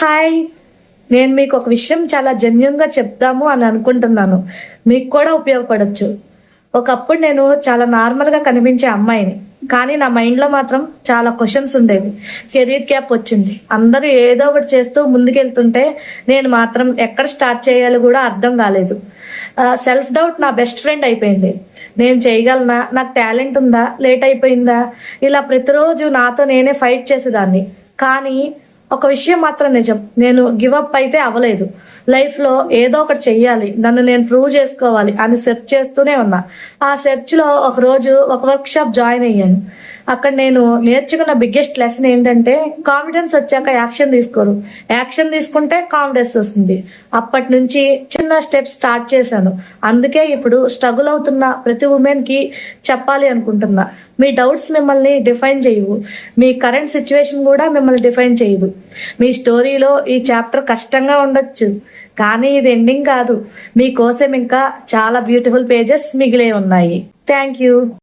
Hi. నేను మీకు ఒక విషయం చాలా జెన్యూన్గా చెప్దాము అని అనుకుంటున్నాను. మీకు కూడా ఉపయోగపడొచ్చు. ఒకప్పుడు నేను చాలా నార్మల్గా కనిపించే అమ్మాయిని, కానీ నా మైండ్లో మాత్రం చాలా క్వశ్చన్స్ ఉండేవి. కెరీర్ గ్యాప్ వచ్చింది, అందరూ ఏదో ఒకటి చేస్తూ ముందుకెళ్తుంటే నేను మాత్రం ఎక్కడ స్టార్ట్ చేయాలో కూడా అర్థం కాలేదు. సెల్ఫ్ డౌట్ నా బెస్ట్ ఫ్రెండ్ అయిపోయింది. నేను చేయగలనా, నాకు టాలెంట్ ఉందా, లేట్ అయిపోయిందా, ఇలా ప్రతిరోజు నాతో నేనే ఫైట్ చేసేదాన్ని. కానీ ఒక విషయం మాత్రం నిజం, నేను గివ్ అప్ అయితే అవ్వలేదు. లైఫ్లో ఏదో ఒకటి చెయ్యాలి, నన్ను నేను ప్రూవ్ చేసుకోవాలి అని సెర్చ్ చేస్తూనే ఉన్నా. ఆ సెర్చ్లో ఒకరోజు ఒక వర్క్ షాప్ జాయిన్ అయ్యాను. అక్కడ నేను నేర్చుకున్న బిగ్గెస్ట్ లెసన్ ఏంటంటే, కాన్ఫిడెన్స్ వచ్చాక యాక్షన్ తీసుకోరు, యాక్షన్ తీసుకుంటే కాన్ఫిడెన్స్ వస్తుంది. అప్పటి నుంచి చిన్న స్టెప్స్ స్టార్ట్ చేశాను. అందుకే ఇప్పుడు స్ట్రగుల్ అవుతున్న ప్రతి ఉమెన్కి చెప్పాలి అనుకుంటున్నా, మీ డౌట్స్ మిమ్మల్ని డిఫైన్ చేయవు, మీ కరెంట్ సిచ్యువేషన్ కూడా మిమ్మల్ని డిఫైన్ చేయదు. మీ స్టోరీలో ఈ చాప్టర్ కష్టంగా ఉండొచ్చు, కానీ ఇది ఎండింగ్ కాదు. మీకోసం ఇంకా చాలా బ్యూటిఫుల్ పేజెస్ మిగిలే ఉన్నాయి. Thank you.